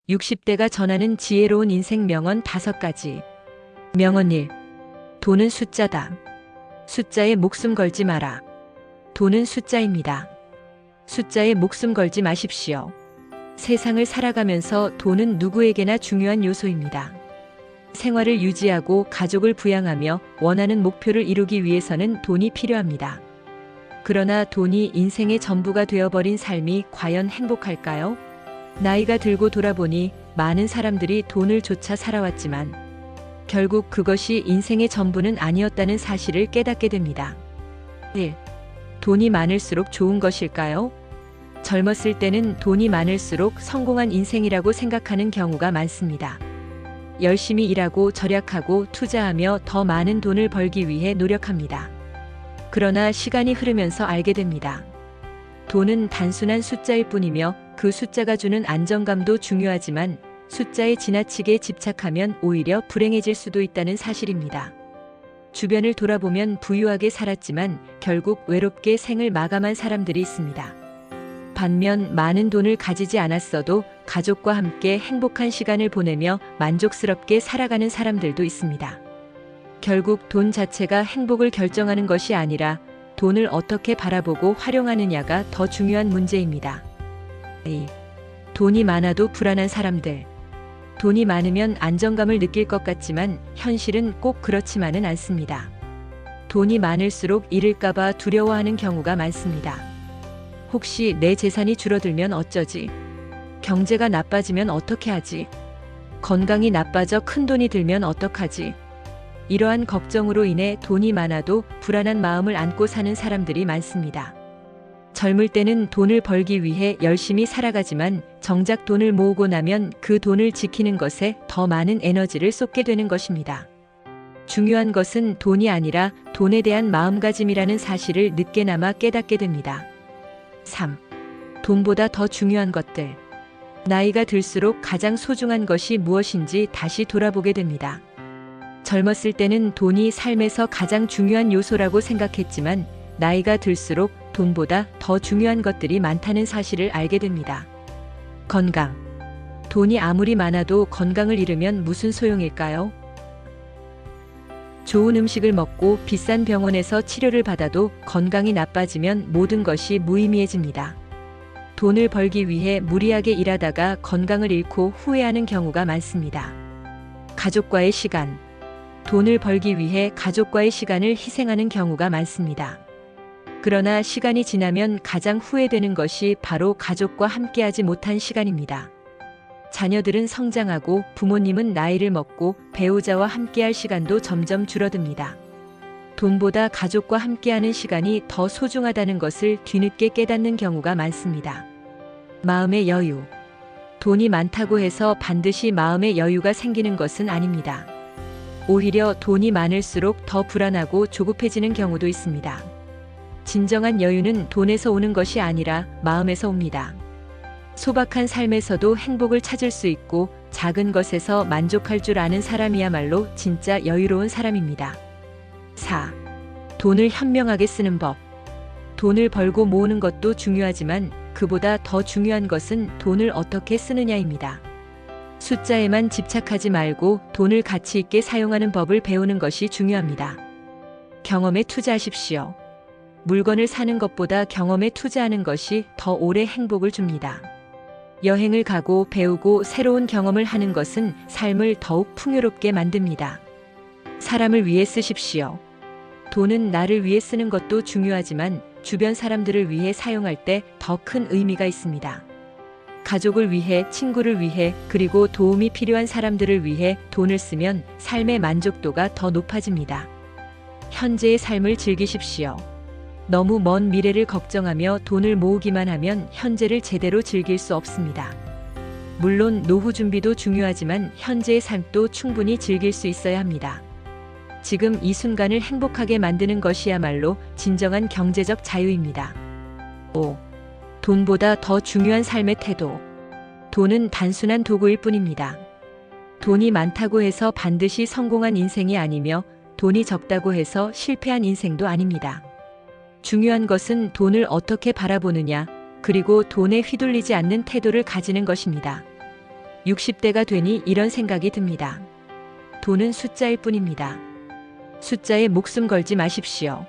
60대가 전하는 지혜로운 인생 명언 5가지. 명언 1. 돈은 숫자다. 숫자에 목숨 걸지 마라. 돈은 숫자입니다. 숫자에 목숨 걸지 마십시오. 세상을 살아가면서 돈은 누구에게나 중요한 요소입니다. 생활을 유지하고 가족을 부양하며 원하는 목표를 이루기 위해서는 돈이 필요합니다. 그러나 돈이 인생의 전부가 되어버린 삶이 과연 행복할까요? 나이가 들고 돌아보니 많은 사람들이 돈을 쫓아 살아왔지만 결국 그것이 인생의 전부는 아니었다는 사실을 깨닫게 됩니다. 1. 돈이 많을수록 좋은 것일까요? 젊었을 때는 돈이 많을수록 성공한 인생이라고 생각하는 경우가 많습니다. 열심히 일하고 절약하고 투자하며 더 많은 돈을 벌기 위해 노력합니다. 그러나 시간이 흐르면서 알게 됩니다. 돈은 단순한 숫자일 뿐이며 그 숫자가 주는 안정감도 중요하지만 숫자에 지나치게 집착하면 오히려 불행해질 수도 있다는 사실입니다. 주변을 돌아보면 부유하게 살았지만 결국 외롭게 생을 마감한 사람들이 있습니다. 반면 많은 돈을 가지지 않았어도 가족과 함께 행복한 시간을 보내며 만족스럽게 살아가는 사람들도 있습니다. 결국 돈 자체가 행복을 결정하는 것이 아니라 돈을 어떻게 바라보고 활용하느냐가 더 중요한 문제입니다. 2. 돈이 많아도 불안한 사람들. 돈이 많으면 안정감을 느낄 것 같지만 현실은 꼭 그렇지만은 않습니다. 돈이 많을수록 잃을까봐 두려워하는 경우가 많습니다. 혹시 내 재산이 줄어들면 어쩌지? 경제가 나빠지면 어떻게 하지? 건강이 나빠져 큰돈이 들면 어떡하지? 이러한 걱정으로 인해 돈이 많아도 불안한 마음을 안고 사는 사람들이 많습니다. 젊을 때는 돈을 벌기 위해 열심히 살아가지만 정작 돈을 모으고 나면 그 돈을 지키는 것에 더 많은 에너지를 쏟게 되는 것입니다. 중요한 것은 돈이 아니라 돈에 대한 마음가짐이라는 사실을 늦게나마 깨닫게 됩니다. 3. 돈보다 더 중요한 것들. 나이가 들수록 가장 소중한 것이 무엇인지 다시 돌아보게 됩니다. 젊었을 때는 돈이 삶에서 가장 중요한 요소라고 생각했지만 나이가 들수록 돈보다 더 중요한 것들이 많다는 사실을 알게 됩니다. 건강. 돈이 아무리 많아도 건강을 잃으면 무슨 소용일까요? 좋은 음식을 먹고 비싼 병원에서 치료를 받아도 건강이 나빠지면 모든 것이 무의미해집니다. 돈을 벌기 위해 무리하게 일하다가 건강을 잃고 후회하는 경우가 많습니다. 가족과의 시간. 돈을 벌기 위해 가족과의 시간을 희생하는 경우가 많습니다. 그러나 시간이 지나면 가장 후회되는 것이 바로 가족과 함께하지 못한 시간입니다. 자녀들은 성장하고 부모님은 나이를 먹고 배우자와 함께할 시간도 점점 줄어듭니다. 돈보다 가족과 함께하는 시간이 더 소중하다는 것을 뒤늦게 깨닫는 경우가 많습니다. 마음의 여유. 돈이 많다고 해서 반드시 마음의 여유가 생기는 것은 아닙니다. 오히려 돈이 많을수록 더 불안하고 조급해지는 경우도 있습니다. 진정한 여유는 돈에서 오는 것이 아니라 마음에서 옵니다. 소박한 삶에서도 행복을 찾을 수 있고 작은 것에서 만족할 줄 아는 사람이야말로 진짜 여유로운 사람입니다. 4. 돈을 현명하게 쓰는 법. 돈을 벌고 모으는 것도 중요하지만 그보다 더 중요한 것은 돈을 어떻게 쓰느냐입니다. 숫자에만 집착하지 말고 돈을 가치 있게 사용하는 법을 배우는 것이 중요합니다. 경험에 투자하십시오. 물건을 사는 것보다 경험에 투자하는 것이 더 오래 행복을 줍니다. 여행을 가고 배우고 새로운 경험을 하는 것은 삶을 더욱 풍요롭게 만듭니다. 사람을 위해 쓰십시오. 돈은 나를 위해 쓰는 것도 중요하지만 주변 사람들을 위해 사용할 때 더 큰 의미가 있습니다. 가족을 위해, 친구를 위해, 그리고 도움이 필요한 사람들을 위해 돈을 쓰면 삶의 만족도가 더 높아집니다. 현재의 삶을 즐기십시오. 너무 먼 미래를 걱정하며 돈을 모으기만 하면 현재를 제대로 즐길 수 없습니다. 물론 노후 준비도 중요하지만 현재의 삶도 충분히 즐길 수 있어야 합니다. 지금 이 순간을 행복하게 만드는 것이야말로 진정한 경제적 자유입니다. 5. 돈보다 더 중요한 삶의 태도. 돈은 단순한 도구일 뿐입니다. 돈이 많다고 해서 반드시 성공한 인생이 아니며 돈이 적다고 해서 실패한 인생도 아닙니다. 중요한 것은 돈을 어떻게 바라보느냐, 그리고 돈에 휘둘리지 않는 태도를 가지는 것입니다. 60대가 되니 이런 생각이 듭니다. 돈은 숫자일 뿐입니다. 숫자에 목숨 걸지 마십시오.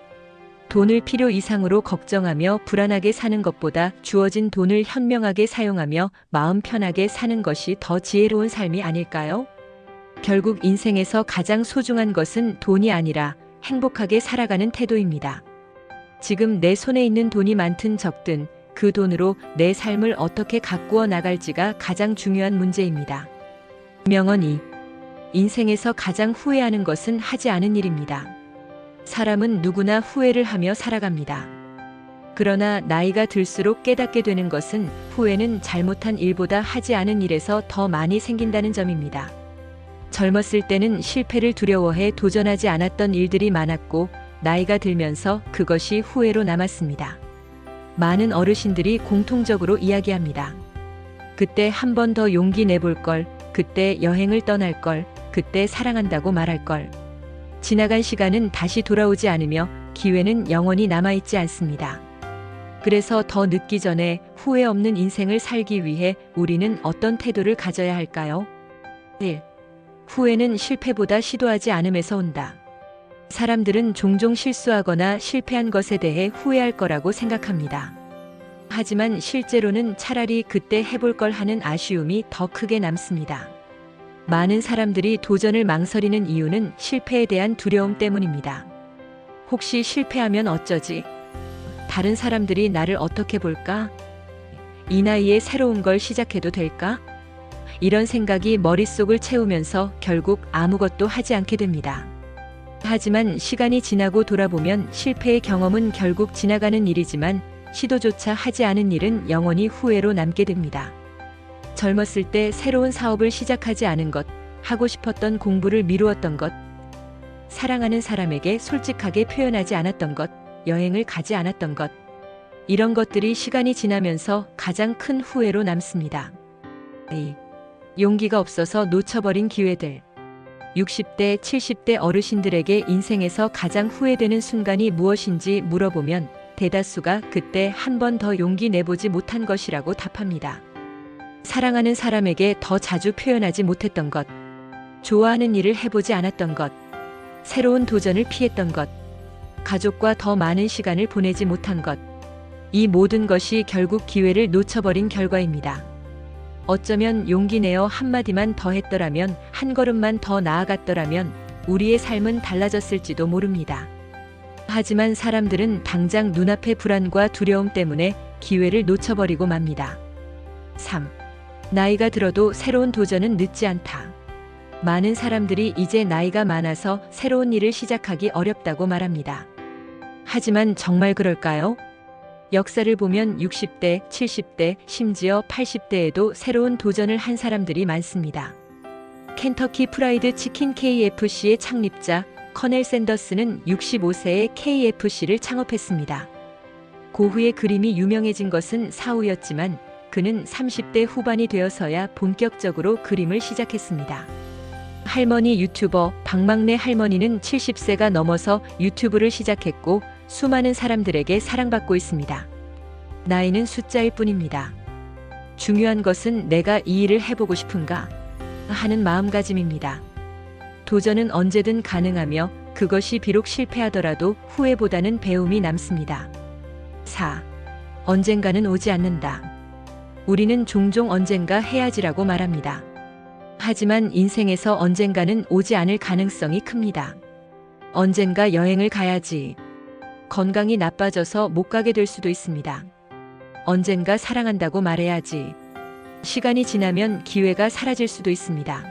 돈을 필요 이상으로 걱정하며 불안하게 사는 것보다 주어진 돈을 현명하게 사용하며 마음 편하게 사는 것이 더 지혜로운 삶이 아닐까요? 결국 인생에서 가장 소중한 것은 돈이 아니라 행복하게 살아가는 태도입니다. 지금 내 손에 있는 돈이 많든 적든 그 돈으로 내 삶을 어떻게 가꾸어 나갈지가 가장 중요한 문제입니다. 명언 2. 인생에서 가장 후회하는 것은 하지 않은 일입니다. 사람은 누구나 후회를 하며 살아갑니다. 그러나 나이가 들수록 깨닫게 되는 것은 후회는 잘못한 일보다 하지 않은 일에서 더 많이 생긴다는 점입니다. 젊었을 때는 실패를 두려워해 도전하지 않았던 일들이 많았고 나이가 들면서 그것이 후회로 남았습니다. 많은 어르신들이 공통적으로 이야기합니다. 그때 한 번 더 용기 내볼 걸, 그때 여행을 떠날 걸, 그때 사랑한다고 말할 걸. 지나간 시간은 다시 돌아오지 않으며 기회는 영원히 남아있지 않습니다. 그래서 더 늦기 전에 후회 없는 인생을 살기 위해 우리는 어떤 태도를 가져야 할까요? 1. 후회는 실패보다 시도하지 않음에서 온다. 사람들은 종종 실수하거나 실패한 것에 대해 후회할 거라고 생각합니다. 하지만 실제로는 차라리 그때 해볼 걸 하는 아쉬움이 더 크게 남습니다. 많은 사람들이 도전을 망설이는 이유는 실패에 대한 두려움 때문입니다. 혹시 실패하면 어쩌지? 다른 사람들이 나를 어떻게 볼까? 이 나이에 새로운 걸 시작해도 될까? 이런 생각이 머릿속을 채우면서 결국 아무것도 하지 않게 됩니다. 하지만 시간이 지나고 돌아보면 실패의 경험은 결국 지나가는 일이지만 시도조차 하지 않은 일은 영원히 후회로 남게 됩니다. 젊었을 때 새로운 사업을 시작하지 않은 것, 하고 싶었던 공부를 미루었던 것, 사랑하는 사람에게 솔직하게 표현하지 않았던 것, 여행을 가지 않았던 것, 이런 것들이 시간이 지나면서 가장 큰 후회로 남습니다. 용기가 없어서 놓쳐버린 기회들. 60대, 70대 어르신들에게 인생에서 가장 후회되는 순간이 무엇인지 물어보면 대다수가 그때 한 번 더 용기 내보지 못한 것이라고 답합니다. 사랑하는 사람에게 더 자주 표현하지 못했던 것, 좋아하는 일을 해보지 않았던 것, 새로운 도전을 피했던 것, 가족과 더 많은 시간을 보내지 못한 것, 이 모든 것이 결국 기회를 놓쳐버린 결과입니다. 어쩌면 용기 내어 한마디만 더 했더라면, 한 걸음만 더 나아갔더라면 우리의 삶은 달라졌을지도 모릅니다. 하지만 사람들은 당장 눈앞의 불안과 두려움 때문에 기회를 놓쳐버리고 맙니다. 3. 나이가 들어도 새로운 도전은 늦지 않다. 많은 사람들이 이제 나이가 많아서 새로운 일을 시작하기 어렵다고 말합니다. 하지만 정말 그럴까요? 역사를 보면 60대, 70대, 심지어 80대에도 새로운 도전을 한 사람들이 많습니다. 켄터키 프라이드 치킨 KFC의 창립자 커넬 샌더스는 65세에 KFC를 창업했습니다. 고흐의 그림이 유명해진 것은 사후였지만 그는 30대 후반이 되어서야 본격적으로 그림을 시작했습니다. 할머니 유튜버 박막내 할머니는 70세가 넘어서 유튜브를 시작했고 수많은 사람들에게 사랑받고 있습니다. 나이는 숫자일 뿐입니다. 중요한 것은 내가 이 일을 해보고 싶은가 하는 마음가짐입니다. 도전은 언제든 가능하며 그것이 비록 실패하더라도 후회보다는 배움이 남습니다. 4. 언젠가는 오지 않는다. 우리는 종종 언젠가 해야지라고 말합니다. 하지만 인생에서 언젠가는 오지 않을 가능성이 큽니다. 언젠가 여행을 가야지. 건강이 나빠져서 못 가게 될 수도 있습니다. 언젠가 사랑한다고 말해야지. 시간이 지나면 기회가 사라질 수도 있습니다.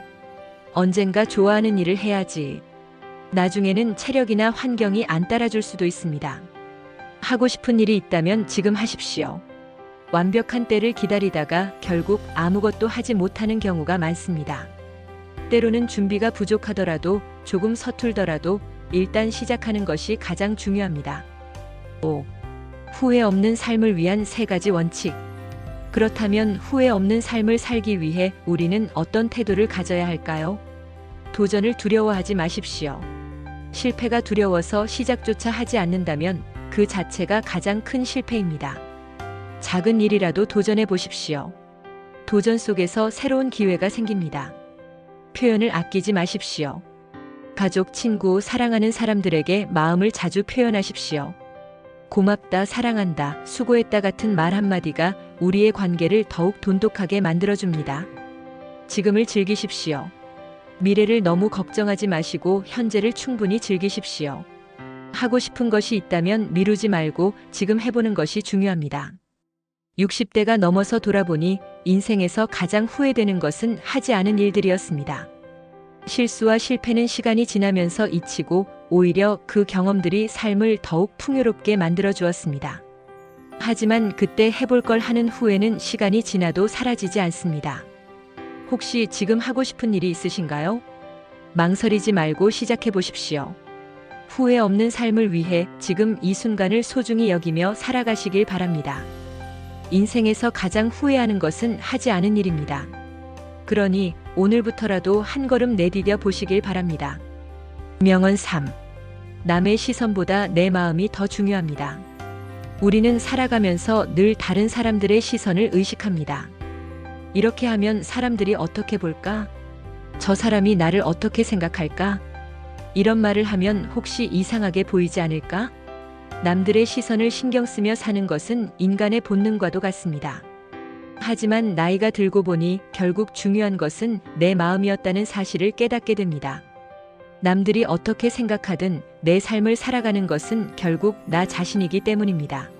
언젠가 좋아하는 일을 해야지. 나중에는 체력이나 환경이 안 따라줄 수도 있습니다. 하고 싶은 일이 있다면 지금 하십시오. 완벽한 때를 기다리다가 결국 아무것도 하지 못하는 경우가 많습니다. 때로는 준비가 부족하더라도 조금 서툴더라도 일단 시작하는 것이 가장 중요합니다. 5. 후회 없는 삶을 위한 3가지 원칙. 그렇다면 후회 없는 삶을 살기 위해 우리는 어떤 태도를 가져야 할까요? 도전을 두려워하지 마십시오. 실패가 두려워서 시작조차 하지 않는다면 그 자체가 가장 큰 실패입니다. 작은 일이라도 도전해 보십시오. 도전 속에서 새로운 기회가 생깁니다. 표현을 아끼지 마십시오. 가족, 친구, 사랑하는 사람들에게 마음을 자주 표현하십시오. 고맙다, 사랑한다, 수고했다 같은 말 한마디가 우리의 관계를 더욱 돈독하게 만들어줍니다. 지금을 즐기십시오. 미래를 너무 걱정하지 마시고 현재를 충분히 즐기십시오. 하고 싶은 것이 있다면 미루지 말고 지금 해보는 것이 중요합니다. 60대가 넘어서 돌아보니 인생에서 가장 후회되는 것은 하지 않은 일들이었습니다. 실수와 실패는 시간이 지나면서 잊히고 오히려 그 경험들이 삶을 더욱 풍요롭게 만들어 주었습니다. 하지만 그때 해볼 걸 하는 후회는 시간이 지나도 사라지지 않습니다. 혹시 지금 하고 싶은 일이 있으신가요? 망설이지 말고 시작해 보십시오. 후회 없는 삶을 위해 지금 이 순간을 소중히 여기며 살아가시길 바랍니다. 인생에서 가장 후회하는 것은 하지 않은 일입니다. 그러니 오늘부터라도 한 걸음 내디뎌 보시길 바랍니다. 명언 3. 남의 시선보다 내 마음이 더 중요합니다. 우리는 살아가면서 늘 다른 사람들의 시선을 의식합니다. 이렇게 하면 사람들이 어떻게 볼까? 저 사람이 나를 어떻게 생각할까? 이런 말을 하면 혹시 이상하게 보이지 않을까? 남들의 시선을 신경 쓰며 사는 것은 인간의 본능과도 같습니다. 하지만 나이가 들고 보니 결국 중요한 것은 내 마음이었다는 사실을 깨닫게 됩니다. 남들이 어떻게 생각하든 내 삶을 살아가는 것은 결국 나 자신이기 때문입니다.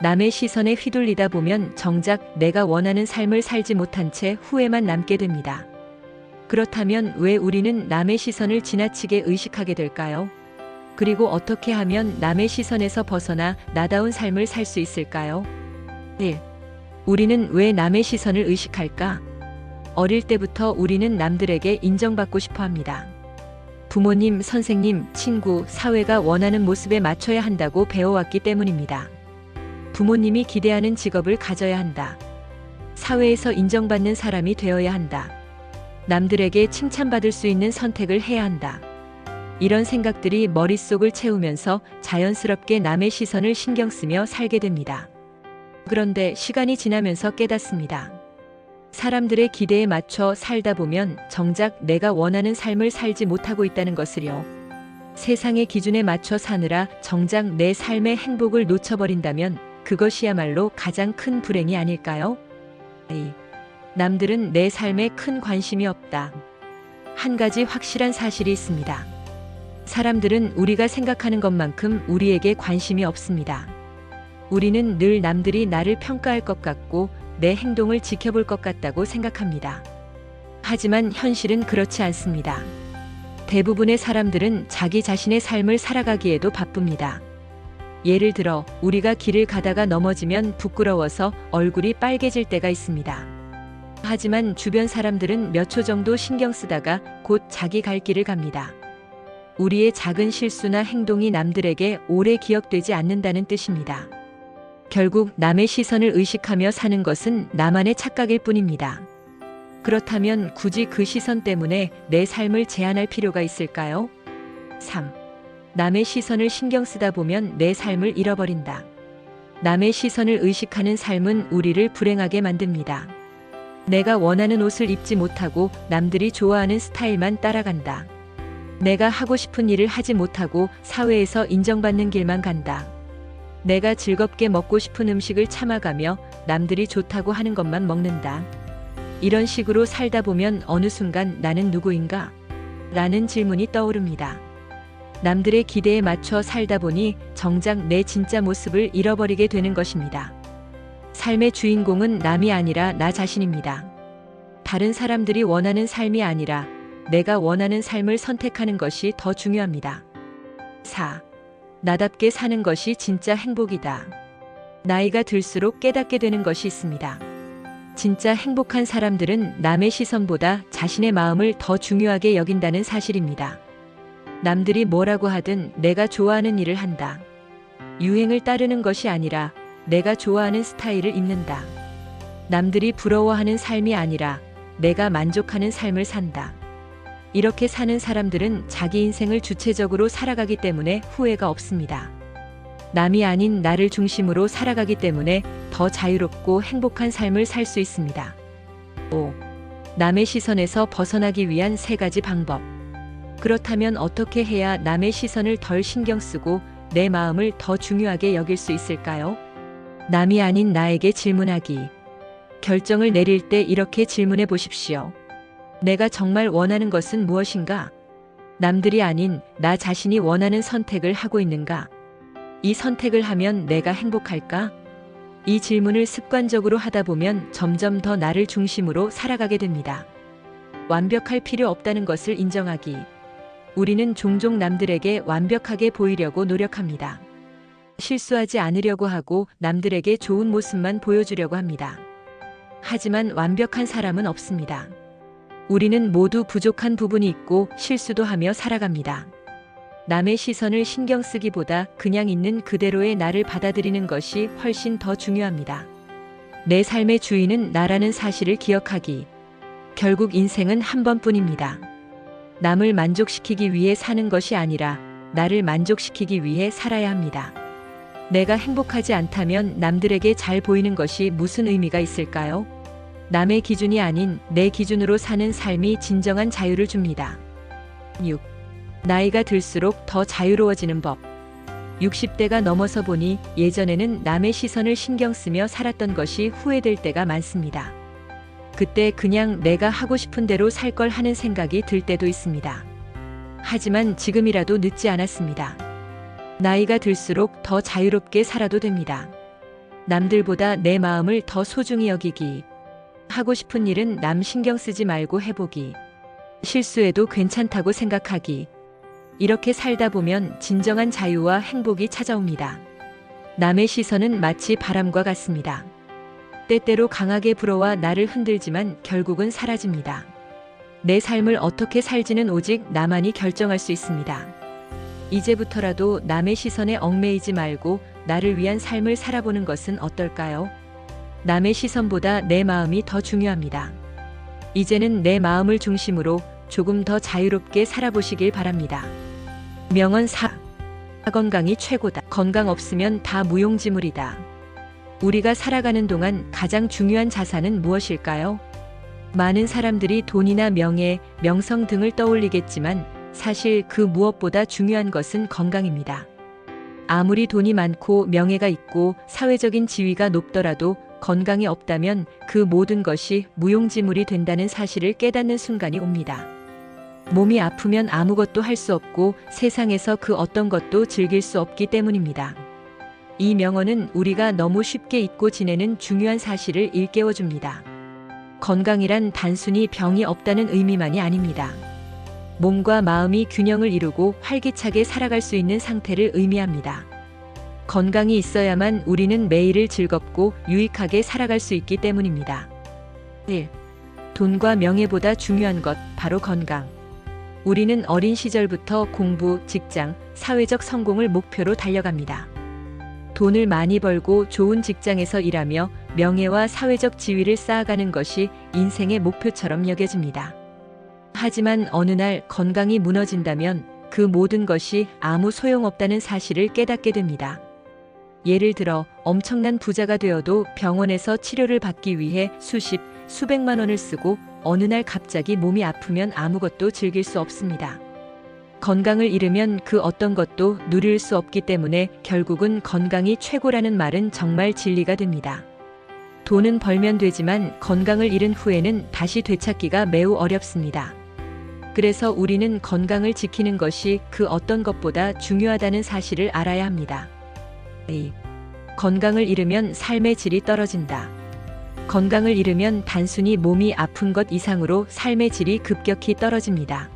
남의 시선에 휘둘리다 보면 정작 내가 원하는 삶을 살지 못한 채 후회만 남게 됩니다. 그렇다면 왜 우리는 남의 시선을 지나치게 의식하게 될까요? 그리고 어떻게 하면 남의 시선에서 벗어나 나다운 삶을 살 수 있을까요? 1. 우리는 왜 남의 시선을 의식할까? 어릴 때부터 우리는 남들에게 인정받고 싶어 합니다. 부모님, 선생님, 친구, 사회가 원하는 모습에 맞춰야 한다고 배워왔기 때문입니다. 부모님이 기대하는 직업을 가져야 한다. 사회에서 인정받는 사람이 되어야 한다. 남들에게 칭찬받을 수 있는 선택을 해야 한다. 이런 생각들이 머릿속을 채우면서 자연스럽게 남의 시선을 신경 쓰며 살게 됩니다. 그런데 시간이 지나면서 깨닫습니다. 사람들의 기대에 맞춰 살다 보면 정작 내가 원하는 삶을 살지 못하고 있다는 것을요. 세상의 기준에 맞춰 사느라 정작 내 삶의 행복을 놓쳐버린다면 그것이야말로 가장 큰 불행이 아닐까요? 2. 남들은 내 삶에 큰 관심이 없다. 한 가지 확실한 사실이 있습니다. 사람들은 우리가 생각하는 것만큼 우리에게 관심이 없습니다. 우리는 늘 남들이 나를 평가할 것 같고 내 행동을 지켜볼 것 같다고 생각합니다. 하지만 현실은 그렇지 않습니다. 대부분의 사람들은 자기 자신의 삶을 살아가기에도 바쁩니다. 예를 들어 우리가 길을 가다가 넘어지면 부끄러워서 얼굴이 빨개질 때가 있습니다. 하지만 주변 사람들은 몇 초 정도 신경 쓰다가 곧 자기 갈 길을 갑니다. 우리의 작은 실수나 행동이 남들에게 오래 기억되지 않는다는 뜻입니다. 결국 남의 시선을 의식하며 사는 것은 나만의 착각일 뿐입니다. 그렇다면 굳이 그 시선 때문에 내 삶을 제한할 필요가 있을까요? 3. 남의 시선을 신경 쓰다 보면 내 삶을 잃어버린다. 남의 시선을 의식하는 삶은 우리를 불행하게 만듭니다. 내가 원하는 옷을 입지 못하고 남들이 좋아하는 스타일만 따라간다. 내가 하고 싶은 일을 하지 못하고 사회에서 인정받는 길만 간다. 내가 즐겁게 먹고 싶은 음식을 참아가며 남들이 좋다고 하는 것만 먹는다. 이런 식으로 살다 보면 어느 순간 나는 누구인가? 라는 질문이 떠오릅니다. 남들의 기대에 맞춰 살다 보니 정작 내 진짜 모습을 잃어버리게 되는 것입니다. 삶의 주인공은 남이 아니라 나 자신입니다. 다른 사람들이 원하는 삶이 아니라 내가 원하는 삶을 선택하는 것이 더 중요합니다. 4. 나답게 사는 것이 진짜 행복이다. 나이가 들수록 깨닫게 되는 것이 있습니다. 진짜 행복한 사람들은 남의 시선보다 자신의 마음을 더 중요하게 여긴다는 사실입니다. 남들이 뭐라고 하든 내가 좋아하는 일을 한다. 유행을 따르는 것이 아니라 내가 좋아하는 스타일을 입는다. 남들이 부러워하는 삶이 아니라 내가 만족하는 삶을 산다. 이렇게 사는 사람들은 자기 인생을 주체적으로 살아가기 때문에 후회가 없습니다. 남이 아닌 나를 중심으로 살아가기 때문에 더 자유롭고 행복한 삶을 살 수 있습니다. 5. 남의 시선에서 벗어나기 위한 3가지 방법. 그렇다면 어떻게 해야 남의 시선을 덜 신경 쓰고 내 마음을 더 중요하게 여길 수 있을까요? 남이 아닌 나에게 질문하기. 결정을 내릴 때 이렇게 질문해 보십시오. 내가 정말 원하는 것은 무엇인가? 남들이 아닌 나 자신이 원하는 선택을 하고 있는가? 이 선택을 하면 내가 행복할까? 이 질문을 습관적으로 하다 보면 점점 더 나를 중심으로 살아가게 됩니다. 완벽할 필요 없다는 것을 인정하기. 우리는 종종 남들에게 완벽하게 보이려고 노력합니다. 실수하지 않으려고 하고 남들에게 좋은 모습만 보여주려고 합니다. 하지만 완벽한 사람은 없습니다. 우리는 모두 부족한 부분이 있고 실수도 하며 살아갑니다. 남의 시선을 신경 쓰기보다 그냥 있는 그대로의 나를 받아들이는 것이 훨씬 더 중요합니다. 내 삶의 주인은 나라는 사실을 기억하기. 결국 인생은 한 번뿐입니다. 남을 만족시키기 위해 사는 것이 아니라 나를 만족시키기 위해 살아야 합니다. 내가 행복하지 않다면 남들에게 잘 보이는 것이 무슨 의미가 있을까요? 남의 기준이 아닌 내 기준으로 사는 삶이 진정한 자유를 줍니다. 6. 나이가 들수록 더 자유로워지는 법. 60대가 넘어서 보니 예전에는 남의 시선을 신경 쓰며 살았던 것이 후회될 때가 많습니다. 그때 그냥 내가 하고 싶은 대로 살 걸 하는 생각이 들 때도 있습니다. 하지만 지금이라도 늦지 않았습니다. 나이가 들수록 더 자유롭게 살아도 됩니다. 남들보다 내 마음을 더 소중히 여기기. 하고 싶은 일은 남 신경 쓰지 말고 해보기. 실수해도 괜찮다고 생각하기. 이렇게 살다 보면 진정한 자유와 행복이 찾아옵니다. 남의 시선은 마치 바람과 같습니다. 때때로 강하게 불어와 나를 흔들지만 결국은 사라집니다. 내 삶을 어떻게 살지는 오직 나만이 결정할 수 있습니다. 이제부터라도 남의 시선에 얽매이지 말고 나를 위한 삶을 살아보는 것은 어떨까요? 남의 시선보다 내 마음이 더 중요합니다. 이제는 내 마음을 중심으로 조금 더 자유롭게 살아보시길 바랍니다. 명언 4. 건강이 최고다. 건강 없으면 다 무용지물이다. 우리가 살아가는 동안 가장 중요한 자산은 무엇일까요? 많은 사람들이 돈이나 명예, 명성 등을 떠올리겠지만 사실 그 무엇보다 중요한 것은 건강입니다. 아무리 돈이 많고 명예가 있고 사회적인 지위가 높더라도 건강이 없다면 그 모든 것이 무용지물이 된다는 사실을 깨닫는 순간이 옵니다. 몸이 아프면 아무것도 할 수 없고 세상에서 그 어떤 것도 즐길 수 없기 때문입니다. 이 명언은 우리가 너무 쉽게 잊고 지내는 중요한 사실을 일깨워줍니다. 건강이란 단순히 병이 없다는 의미만이 아닙니다. 몸과 마음이 균형을 이루고 활기차게 살아갈 수 있는 상태를 의미합니다. 건강이 있어야만 우리는 매일을 즐겁고 유익하게 살아갈 수 있기 때문입니다. 1. 돈과 명예보다 중요한 것, 바로 건강. 우리는 어린 시절부터 공부, 직장, 사회적 성공을 목표로 달려갑니다. 돈을 많이 벌고 좋은 직장에서 일하며 명예와 사회적 지위를 쌓아가는 것이 인생의 목표처럼 여겨집니다. 하지만 어느 날 건강이 무너진다면 그 모든 것이 아무 소용없다는 사실을 깨닫게 됩니다. 예를 들어 엄청난 부자가 되어도 병원에서 치료를 받기 위해 수십, 수백만 원을 쓰고 어느 날 갑자기 몸이 아프면 아무것도 즐길 수 없습니다. 건강을 잃으면 그 어떤 것도 누릴 수 없기 때문에 결국은 건강이 최고라는 말은 정말 진리가 됩니다. 돈은 벌면 되지만 건강을 잃은 후에는 다시 되찾기가 매우 어렵습니다. 그래서 우리는 건강을 지키는 것이 그 어떤 것보다 중요하다는 사실을 알아야 합니다. 2. 건강을 잃으면 삶의 질이 떨어진다. 건강을 잃으면 단순히 몸이 아픈 것 이상으로 삶의 질이 급격히 떨어집니다.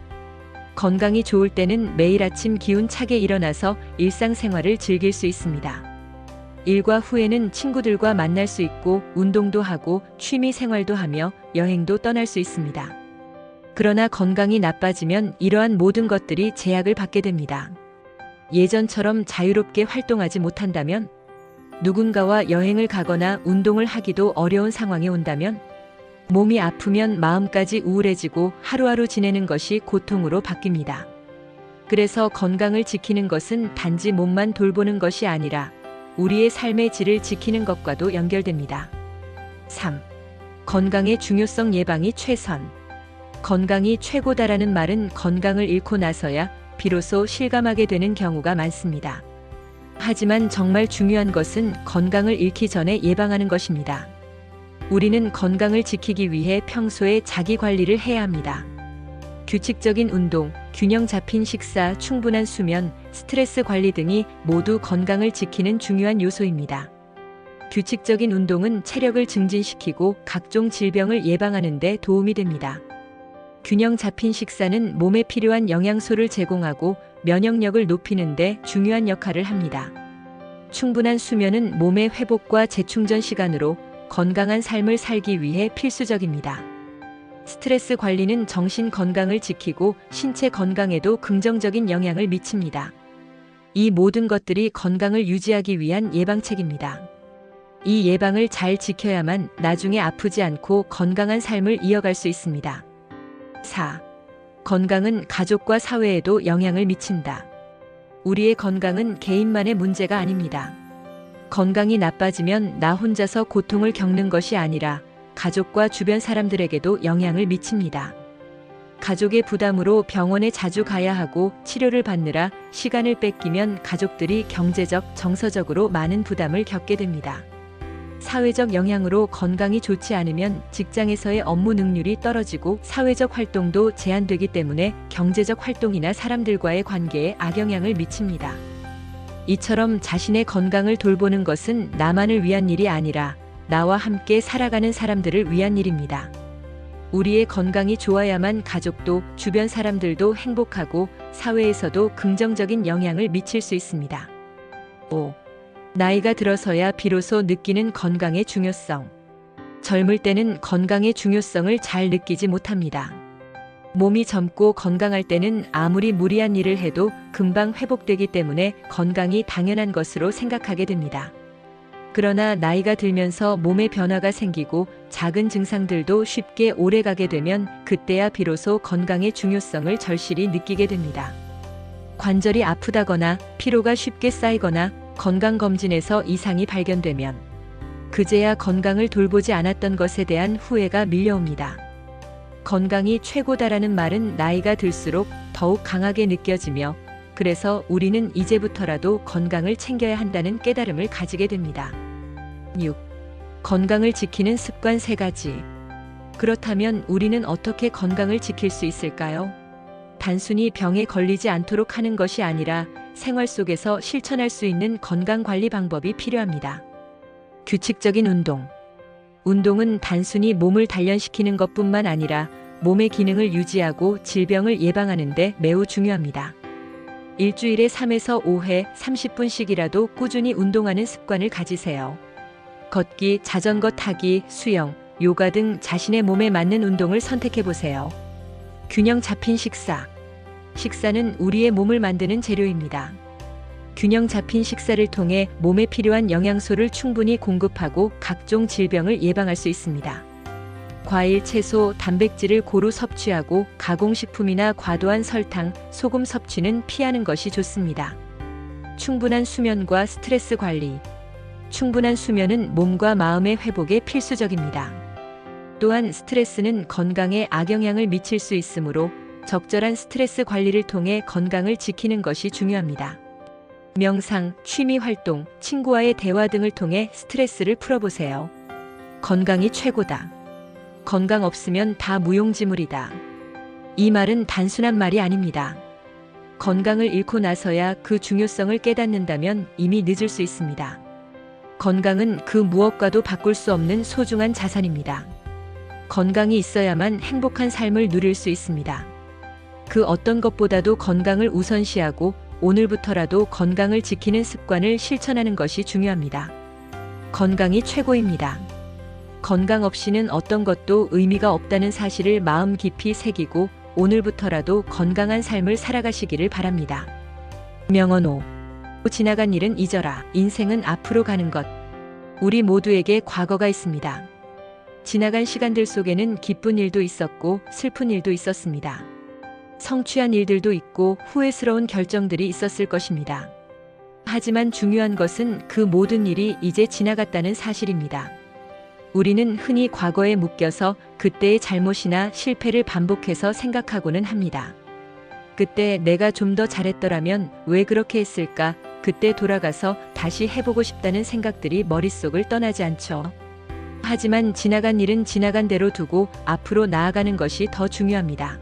건강이 좋을 때는 매일 아침 기운차게 일어나서 일상생활을 즐길 수 있습니다. 일과 후에는 친구들과 만날 수 있고 운동도 하고 취미 생활도 하며 여행도 떠날 수 있습니다. 그러나 건강이 나빠지면 이러한 모든 것들이 제약을 받게 됩니다. 예전처럼 자유롭게 활동하지 못한다면, 누군가와 여행을 가거나 운동을 하기도 어려운 상황이 온다면, 몸이 아프면 마음까지 우울해지고 하루하루 지내는 것이 고통으로 바뀝니다. 그래서 건강을 지키는 것은 단지 몸만 돌보는 것이 아니라 우리의 삶의 질을 지키는 것과도 연결됩니다. 3. 건강의 중요성 예방이 최선. 건강이 최고다라는 말은 건강을 잃고 나서야 비로소 실감하게 되는 경우가 많습니다. 하지만 정말 중요한 것은 건강을 잃기 전에 예방하는 것입니다. 우리는 건강을 지키기 위해 평소에 자기 관리를 해야 합니다. 규칙적인 운동, 균형 잡힌 식사, 충분한 수면, 스트레스 관리 등이 모두 건강을 지키는 중요한 요소입니다. 규칙적인 운동은 체력을 증진시키고 각종 질병을 예방하는 데 도움이 됩니다. 균형 잡힌 식사는 몸에 필요한 영양소를 제공하고 면역력을 높이는 데 중요한 역할을 합니다. 충분한 수면은 몸의 회복과 재충전 시간으로 건강한 삶을 살기 위해 필수적입니다. 스트레스 관리는 정신 건강을 지키고 신체 건강에도 긍정적인 영향을 미칩니다. 이 모든 것들이 건강을 유지하기 위한 예방책입니다. 이 예방을 잘 지켜야만 나중에 아프지 않고 건강한 삶을 이어갈 수 있습니다. 4. 건강은 가족과 사회에도 영향을 미친다. 우리의 건강은 개인만의 문제가 아닙니다. 건강이 나빠지면 나 혼자서 고통을 겪는 것이 아니라 가족과 주변 사람들에게도 영향을 미칩니다. 가족의 부담으로 병원에 자주 가야 하고 치료를 받느라 시간을 뺏기면 가족들이 경제적, 정서적으로 많은 부담을 겪게 됩니다. 사회적 영향으로 건강이 좋지 않으면 직장에서의 업무 능률이 떨어지고 사회적 활동도 제한되기 때문에 경제적 활동이나 사람들과의 관계에 악영향을 미칩니다. 이처럼 자신의 건강을 돌보는 것은 나만을 위한 일이 아니라 나와 함께 살아가는 사람들을 위한 일입니다. 우리의 건강이 좋아야만 가족도 주변 사람들도 행복하고 사회에서도 긍정적인 영향을 미칠 수 있습니다. 5. 나이가 들어서야 비로소 느끼는 건강의 중요성. 젊을 때는 건강의 중요성을 잘 느끼지 못합니다. 몸이 젊고 건강할 때는 아무리 무리한 일을 해도 금방 회복되기 때문에 건강이 당연한 것으로 생각하게 됩니다. 그러나 나이가 들면서 몸에 변화가 생기고 작은 증상들도 쉽게 오래가게 되면 그때야 비로소 건강의 중요성을 절실히 느끼게 됩니다. 관절이 아프다거나 피로가 쉽게 쌓이거나 건강검진에서 이상이 발견되면 그제야 건강을 돌보지 않았던 것에 대한 후회가 밀려옵니다. 건강이 최고다라는 말은 나이가 들수록 더욱 강하게 느껴지며 그래서 우리는 이제부터라도 건강을 챙겨야 한다는 깨달음을 가지게 됩니다. 6. 건강을 지키는 습관 3가지. 그렇다면 우리는 어떻게 건강을 지킬 수 있을까요? 단순히 병에 걸리지 않도록 하는 것이 아니라 생활 속에서 실천할 수 있는 건강관리 방법이 필요합니다. 규칙적인 운동. 운동은 단순히 몸을 단련시키는 것뿐만 아니라 몸의 기능을 유지하고 질병을 예방하는 데 매우 중요합니다. 일주일에 3에서 5회 30분씩이라도 꾸준히 운동하는 습관을 가지세요. 걷기, 자전거 타기, 수영, 요가 등 자신의 몸에 맞는 운동을 선택해보세요. 균형 잡힌 식사. 식사는 우리의 몸을 만드는 재료입니다. 균형 잡힌 식사를 통해 몸에 필요한 영양소를 충분히 공급하고 각종 질병을 예방할 수 있습니다. 과일, 채소, 단백질을 고루 섭취하고 가공식품이나 과도한 설탕, 소금 섭취는 피하는 것이 좋습니다. 충분한 수면과 스트레스 관리. 충분한 수면은 몸과 마음의 회복에 필수적입니다. 또한 스트레스는 건강에 악영향을 미칠 수 있으므로 적절한 스트레스 관리를 통해 건강을 지키는 것이 중요합니다. 명상, 취미 활동, 친구와의 대화 등을 통해 스트레스를 풀어보세요. 건강이 최고다. 건강 없으면 다 무용지물이다. 이 말은 단순한 말이 아닙니다. 건강을 잃고 나서야 그 중요성을 깨닫는다면 이미 늦을 수 있습니다. 건강은 그 무엇과도 바꿀 수 없는 소중한 자산입니다. 건강이 있어야만 행복한 삶을 누릴 수 있습니다. 그 어떤 것보다도 건강을 우선시하고 오늘부터라도 건강을 지키는 습관을 실천하는 것이 중요합니다. 건강이 최고입니다. 건강 없이는 어떤 것도 의미가 없다는 사실을 마음 깊이 새기고 오늘부터라도 건강한 삶을 살아가시기를 바랍니다. 명언 5. 지나간 일은 잊어라. 인생은 앞으로 가는 것. 우리 모두에게 과거가 있습니다. 지나간 시간들 속에는 기쁜 일도 있었고 슬픈 일도 있었습니다. 성취한 일들도 있고 후회스러운 결정들이 있었을 것입니다. 하지만 중요한 것은 그 모든 일이 이제 지나갔다는 사실입니다. 우리는 흔히 과거에 묶여서 그때의 잘못이나 실패를 반복해서 생각하고는 합니다. 그때 내가 좀 더 잘했더라면 왜 그렇게 했을까? 그때 돌아가서 다시 해보고 싶다는 생각들이 머릿속을 떠나지 않죠. 하지만 지나간 일은 지나간 대로 두고 앞으로 나아가는 것이 더 중요합니다.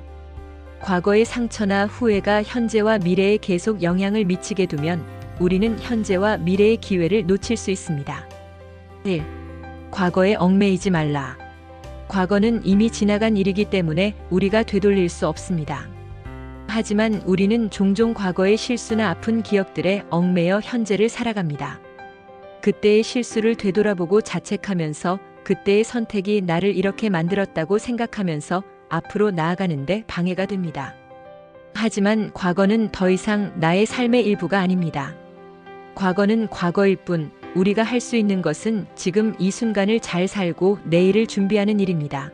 과거의 상처나 후회가 현재와 미래에 계속 영향을 미치게 두면 우리는 현재와 미래의 기회를 놓칠 수 있습니다. 1. 과거에 얽매이지 말라. 과거는 이미 지나간 일이기 때문에 우리가 되돌릴 수 없습니다. 하지만 우리는 종종 과거의 실수나 아픈 기억들에 얽매여 현재를 살아갑니다. 그때의 실수를 되돌아보고 자책하면서 그때의 선택이 나를 이렇게 만들었다고 생각하면서 앞으로 나아가는데 방해가 됩니다. 하지만 과거는 더 이상 나의 삶의 일부가 아닙니다. 과거는 과거일 뿐, 우리가 할 수 있는 것은 지금 이 순간을 잘 살고 내일을 준비하는 일입니다.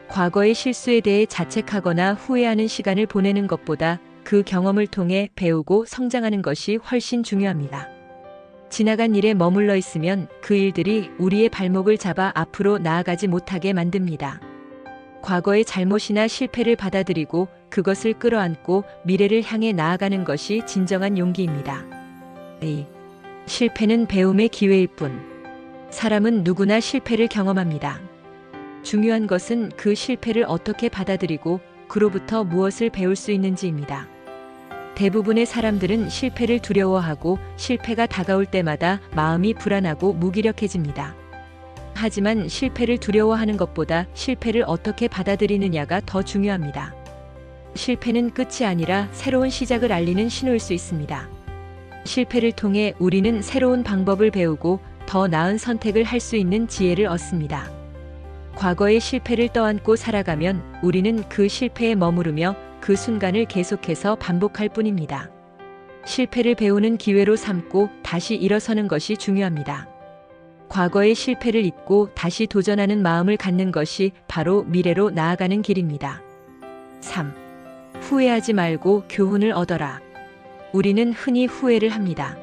과거의 실수에 대해 자책하거나 후회하는 시간을 보내는 것보다 그 경험을 통해 배우고 성장하는 것이 훨씬 중요합니다. 지나간 일에 머물러 있으면 그 일들이 우리의 발목을 잡아 앞으로 나아가지 못하게 만듭니다. 과거의 잘못이나 실패를 받아들이고 그것을 끌어안고 미래를 향해 나아가는 것이 진정한 용기입니다. 2. 실패는 배움의 기회일 뿐. 사람은 누구나 실패를 경험합니다. 중요한 것은 그 실패를 어떻게 받아들이고 그로부터 무엇을 배울 수 있는지입니다. 대부분의 사람들은 실패를 두려워하고 실패가 다가올 때마다 마음이 불안하고 무기력해집니다. 하지만 실패를 두려워하는 것보다 실패를 어떻게 받아들이느냐가 더 중요합니다. 실패는 끝이 아니라 새로운 시작을 알리는 신호일 수 있습니다. 실패를 통해 우리는 새로운 방법을 배우고 더 나은 선택을 할 수 있는 지혜를 얻습니다. 과거의 실패를 떠안고 살아가면 우리는 그 실패에 머무르며 그 순간을 계속해서 반복할 뿐입니다. 실패를 배우는 기회로 삼고 다시 일어서는 것이 중요합니다. 과거의 실패를 잊고 다시 도전하는 마음을 갖는 것이 바로 미래로 나아가는 길입니다. 3. 후회하지 말고 교훈을 얻어라. 우리는 흔히 후회를 합니다.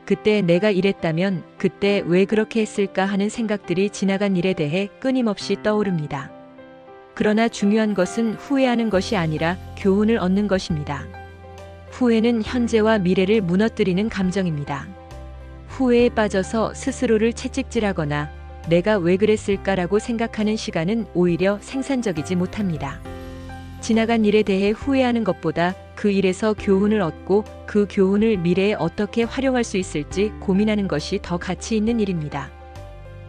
그때 내가 이랬다면 그때 왜 그렇게 했을까 하는 생각들이 지나간 일에 대해 끊임없이 떠오릅니다. 그러나 중요한 것은 후회하는 것이 아니라 교훈을 얻는 것입니다. 후회는 현재와 미래를 무너뜨리는 감정입니다. 후회에 빠져서 스스로를 채찍질하거나 내가 왜 그랬을까라고 생각하는 시간은 오히려 생산적이지 못합니다. 지나간 일에 대해 후회하는 것보다 그 일에서 교훈을 얻고 그 교훈을 미래에 어떻게 활용할 수 있을지 고민하는 것이 더 가치 있는 일입니다.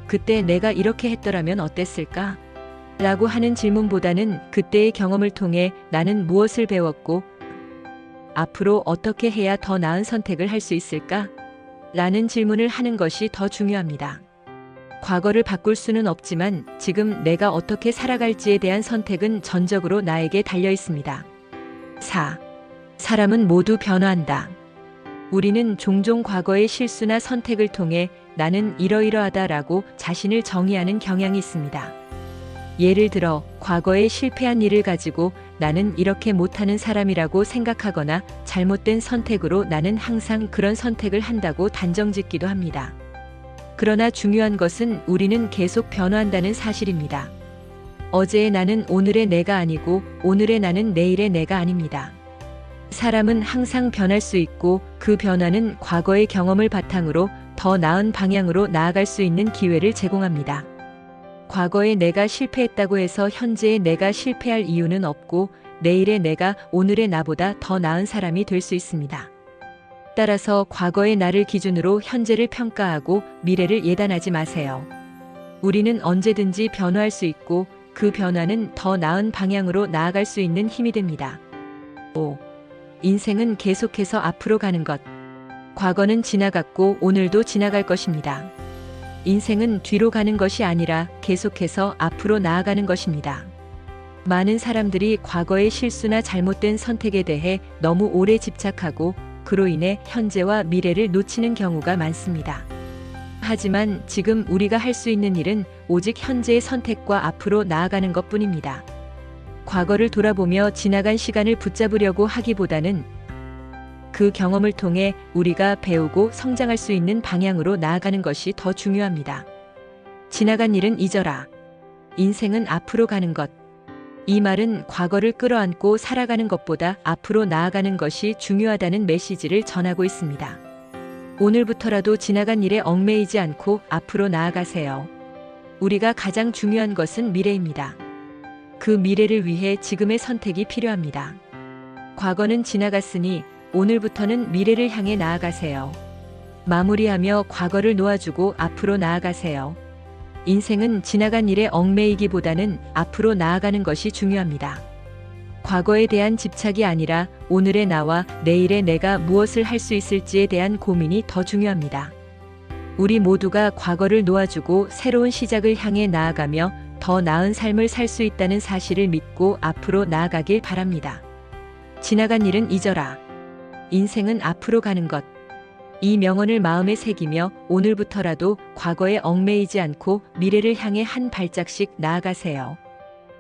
그때 내가 이렇게 했더라면 어땠을까? 라고 하는 질문보다는 그때의 경험을 통해 나는 무엇을 배웠고 앞으로 어떻게 해야 더 나은 선택을 할 수 있을까? 라는 질문을 하는 것이 더 중요합니다. 과거를 바꿀 수는 없지만 지금 내가 어떻게 살아갈지에 대한 선택은 전적으로 나에게 달려 있습니다. 4. 사람은 모두 변화한다. 우리는 종종 과거의 실수나 선택을 통해 나는 이러이러하다라고 자신을 정의하는 경향이 있습니다. 예를 들어 과거에 실패한 일을 가지고 나는 이렇게 못하는 사람이라고 생각하거나 잘못된 선택으로 나는 항상 그런 선택을 한다고 단정짓기도 합니다. 그러나 중요한 것은 우리는 계속 변화한다는 사실입니다. 어제의 나는 오늘의 내가 아니고 오늘의 나는 내일의 내가 아닙니다. 사람은 항상 변할 수 있고 그 변화는 과거의 경험을 바탕으로 더 나은 방향으로 나아갈 수 있는 기회를 제공합니다. 과거에 내가 실패했다고 해서 현재의 내가 실패할 이유는 없고 내일의 내가 오늘의 나보다 더 나은 사람이 될 수 있습니다. 따라서 과거의 나를 기준으로 현재를 평가하고 미래를 예단하지 마세요. 우리는 언제든지 변화할 수 있고 그 변화는 더 나은 방향으로 나아갈 수 있는 힘이 됩니다. 5. 인생은 계속해서 앞으로 가는 것. 과거는 지나갔고 오늘도 지나갈 것입니다. 인생은 뒤로 가는 것이 아니라 계속해서 앞으로 나아가는 것입니다. 많은 사람들이 과거의 실수나 잘못된 선택에 대해 너무 오래 집착하고 그로 인해 현재와 미래를 놓치는 경우가 많습니다. 하지만 지금 우리가 할 수 있는 일은 오직 현재의 선택과 앞으로 나아가는 것뿐입니다. 과거를 돌아보며 지나간 시간을 붙잡으려고 하기보다는 그 경험을 통해 우리가 배우고 성장할 수 있는 방향으로 나아가는 것이 더 중요합니다. 지나간 일은 잊어라. 인생은 앞으로 가는 것. 이 말은 과거를 끌어안고 살아가는 것보다 앞으로 나아가는 것이 중요하다는 메시지를 전하고 있습니다. 오늘부터라도 지나간 일에 얽매이지 않고 앞으로 나아가세요. 우리가 가장 중요한 것은 미래입니다. 그 미래를 위해 지금의 선택이 필요합니다. 과거는 지나갔으니 오늘부터는 미래를 향해 나아가세요. 마무리하며 과거를 놓아주고 앞으로 나아가세요. 인생은 지나간 일에 얽매이기보다는 앞으로 나아가는 것이 중요합니다. 과거에 대한 집착이 아니라 오늘의 나와 내일의 내가 무엇을 할 수 있을지에 대한 고민이 더 중요합니다. 우리 모두가 과거를 놓아주고 새로운 시작을 향해 나아가며 더 나은 삶을 살 수 있다는 사실을 믿고 앞으로 나아가길 바랍니다. 지나간 일은 잊어라. 인생은 앞으로 가는 것. 이 명언을 마음에 새기며 오늘부터라도 과거에 얽매이지 않고 미래를 향해 한 발짝씩 나아가세요.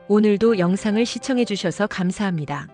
오늘도 영상을 시청해 주셔서 감사합니다.